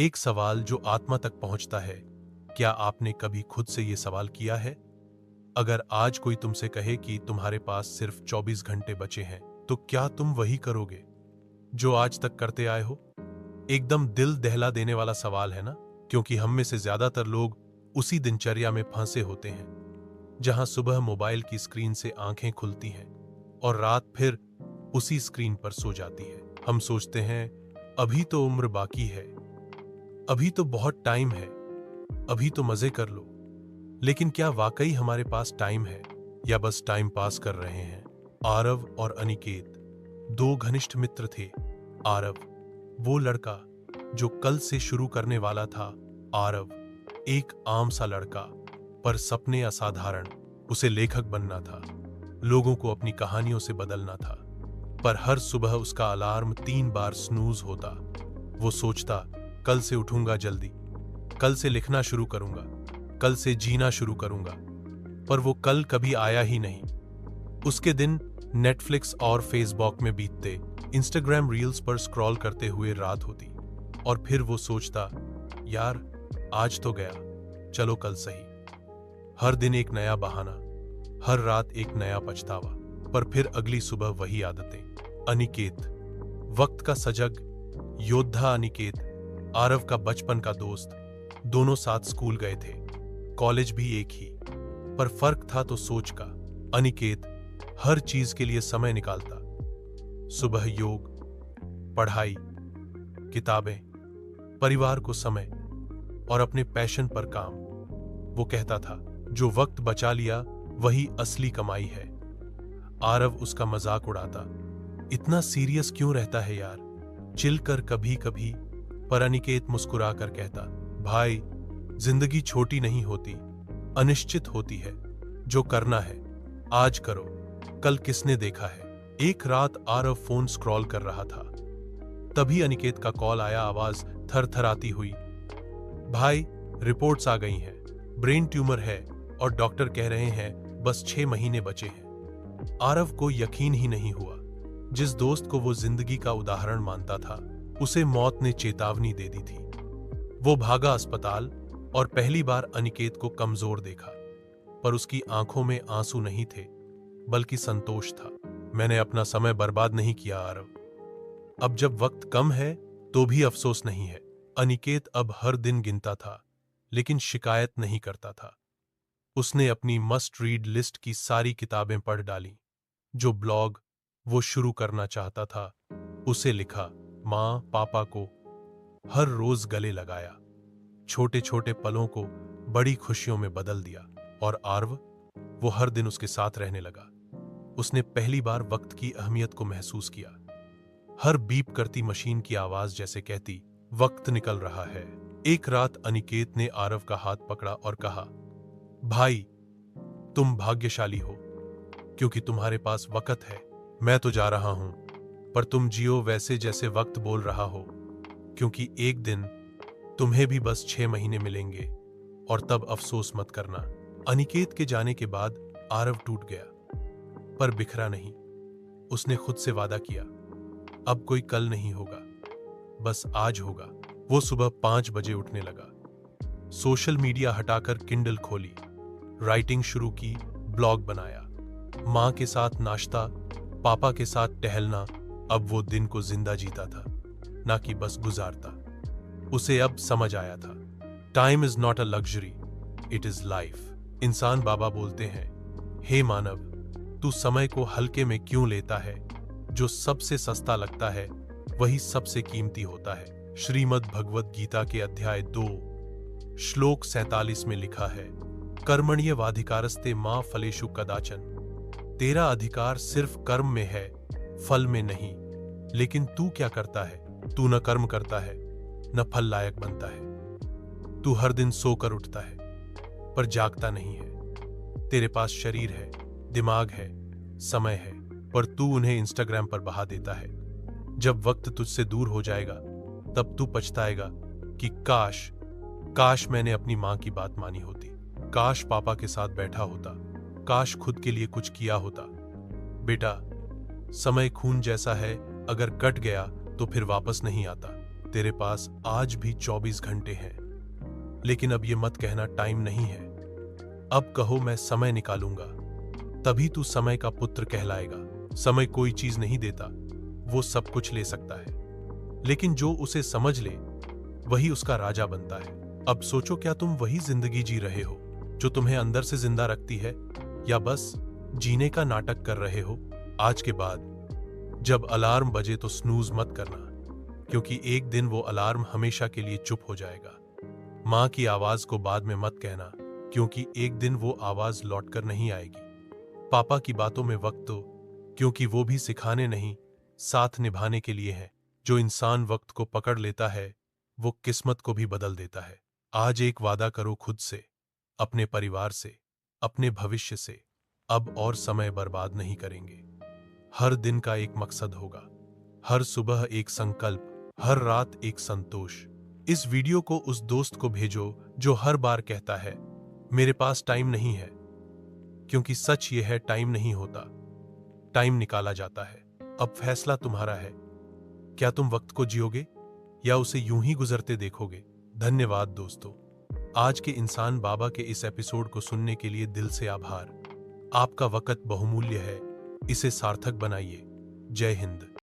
एक सवाल जो आत्मा तक पहुंचता है। क्या आपने कभी खुद से यह सवाल किया है? अगर आज कोई तुमसे कहे कि तुम्हारे पास सिर्फ 24 घंटे बचे हैं, तो क्या तुम वही करोगे जो आज तक करते आए हो? एकदम दिल दहला देने वाला सवाल है ना? क्योंकि हम में से ज्यादातर लोग उसी दिनचर्या में फंसे होते हैं जहां सुबह मोबाइल की स्क्रीन से आंखें खुलती हैं और रात फिर उसी स्क्रीन पर सो जाती है। हम सोचते हैं अभी तो उम्र बाकी है, अभी तो बहुत टाइम है, अभी तो मजे कर लो। लेकिन क्या वाकई हमारे पास टाइम है या बस टाइम पास कर रहे हैं? आरव और अनिकेत दो घनिष्ठ मित्र थे। आरव वो लड़का जो कल से शुरू करने वाला था। आरव एक आम सा लड़का, पर सपने असाधारण। उसे लेखक बनना था, लोगों को अपनी कहानियों से बदलना था। पर हर सुबह उसका अलार्म 3 बार स्नूज होता। वो सोचता कल से उठूंगा जल्दी, कल से लिखना शुरू करूंगा, कल से जीना शुरू करूंगा। पर वो कल कभी आया ही नहीं। उसके दिन नेटफ्लिक्स और फेसबुक में बीतते, इंस्टाग्राम रील्स पर स्क्रॉल करते हुए रात होती। और फिर वो सोचता यार आज तो गया, चलो कल सही। हर दिन एक नया बहाना, हर रात एक नया पछतावा, पर फिर अगली सुबह वही आदतें। अनिकेत वक्त का सजग योद्धा। अनिकेत आरव का बचपन का दोस्त। दोनों साथ स्कूल गए थे, कॉलेज भी एक ही। पर फर्क था तो सोच का। अनिकेत हर चीज के लिए समय निकालता। सुबह योग, पढ़ाई, किताबें, परिवार को समय और अपने पैशन पर काम। वो कहता था जो वक्त बचा लिया वही असली कमाई है। आरव उसका मजाक उड़ाता, इतना सीरियस क्यों रहता है यार, चिल कर कभी कभी। पर अनिकेत मुस्कुरा कर कहता, भाई जिंदगी छोटी नहीं होती, अनिश्चित होती है। जो करना है आज करो, कल किसने देखा है। एक रात आरव फोन स्क्रॉल कर रहा था, तभी अनिकेत का कॉल आया। आवाज थरथराती हुई, भाई रिपोर्ट्स आ गई हैं, ब्रेन ट्यूमर है और डॉक्टर कह रहे हैं बस 6 महीने बचे हैं। आरव को यकीन ही नहीं हुआ। जिस दोस्त को वो जिंदगी का उदाहरण मानता था, उसे मौत ने चेतावनी दे दी थी। वो भागा अस्पताल और पहली बार अनिकेत को कमजोर देखा। पर उसकी आंखों में आंसू नहीं थे, बल्कि संतोष था। मैंने अपना समय बर्बाद नहीं किया आरव, अब जब वक्त कम है तो भी अफसोस नहीं है। अनिकेत अब हर दिन गिनता था, लेकिन शिकायत नहीं करता था। उसने अपनी मस्ट रीड लिस्ट की सारी किताबें पढ़ डाली। जो ब्लॉग वो शुरू करना चाहता था उसे लिखा, माँ पापा को हर रोज गले लगाया, छोटे छोटे पलों को बड़ी खुशियों में बदल दिया। और आरव वो हर दिन उसके साथ रहने लगा। उसने पहली बार वक्त की अहमियत को महसूस किया। हर बीप करती मशीन की आवाज जैसे कहती वक्त निकल रहा है। एक रात अनिकेत ने आरव का हाथ पकड़ा और कहा, भाई तुम भाग्यशाली हो क्योंकि तुम्हारे पास वक्त है। मैं तो जा रहा हूं, पर तुम जियो वैसे जैसे वक्त बोल रहा हो, क्योंकि एक दिन तुम्हें भी बस 6 महीने मिलेंगे और तब अफसोस मत करना। अनिकेत के जाने के बाद आरव टूट गया, पर बिखरा नहीं। उसने खुद से वादा किया, अब कोई कल नहीं होगा, बस आज होगा। वो सुबह 5 बजे उठने लगा, सोशल मीडिया हटाकर किंडल खोली, राइटिंग शुरू की, ब्लॉग बनाया, माँ के साथ नाश्ता, पापा के साथ टहलना। अब वो दिन को जिंदा जीता था, ना कि बस गुजारता। उसे अब समझ आया था, time is not a luxury, it is life. इंसान बाबा बोलते हैं, हे मानव, तू समय को हल्के में क्यों लेता है? जो सबसे सस्ता लगता है वही सबसे कीमती होता है। श्रीमद् भगवद गीता के अध्याय 2 श्लोक 47 में लिखा है, कर्मण्येवाधिकारस्ते मा फलेषु कदाचन। तेरा अधिकार सिर्फ कर्म में है, फल में नहीं। लेकिन तू क्या करता है? तू न कर्म करता है, न फल लायक बनता है। तू हर दिन सोकर उठता है, पर जागता नहीं है। तेरे पास शरीर है, दिमाग है, समय है, पर तू उन्हें इंस्टाग्राम पर बहा देता है। जब वक्त तुझसे दूर हो जाएगा, तब तू पछताएगा कि काश मैंने अपनी माँ की बात मानी होती, काश पापा के साथ बैठा होता, काश खुद के लिए कुछ किया होता। बेटा, समय खून जैसा है, अगर कट गया तो फिर वापस नहीं आता। तेरे पास आज भी 24 घंटे हैं। लेकिन अब ये मत कहना टाइम नहीं है। अब कहो मैं समय निकालूंगा। तभी तू समय का पुत्र कहलाएगा। समय कोई चीज नहीं देता, वो सब कुछ ले सकता है, लेकिन जो उसे समझ ले वही उसका राजा बनता है। अब सोचो, क्या तुम वही जिंदगी जी रहे हो जो तुम्हें अंदर से जिंदा रखती है, या बस जीने का नाटक कर रहे हो? आज के बाद जब अलार्म बजे तो स्नूज मत करना, क्योंकि एक दिन वो अलार्म हमेशा के लिए चुप हो जाएगा। माँ की आवाज को बाद में मत कहना, क्योंकि एक दिन वो आवाज लौटकर नहीं आएगी। पापा की बातों में वक्त दो, क्योंकि वो भी सिखाने नहीं, साथ निभाने के लिए है। जो इंसान वक्त को पकड़ लेता है वो किस्मत को भी बदल देता है। आज एक वादा करो खुद से, अपने परिवार से, अपने भविष्य से। अब और समय बर्बाद नहीं करेंगे। हर दिन का एक मकसद होगा, हर सुबह एक संकल्प, हर रात एक संतोष। इस वीडियो को उस दोस्त को भेजो जो हर बार कहता है मेरे पास टाइम नहीं है, क्योंकि सच ये है, टाइम नहीं होता, टाइम निकाला जाता है। अब फैसला तुम्हारा है। क्या तुम वक्त को जियोगे या उसे यूं ही गुजरते देखोगे? धन्यवाद दोस्तों। आज के इंसान बाबा के इस एपिसोड को सुनने के लिए दिल से आभार। आपका वक्त बहुमूल्य है, इसे सार्थक बनाइए। जय हिंद।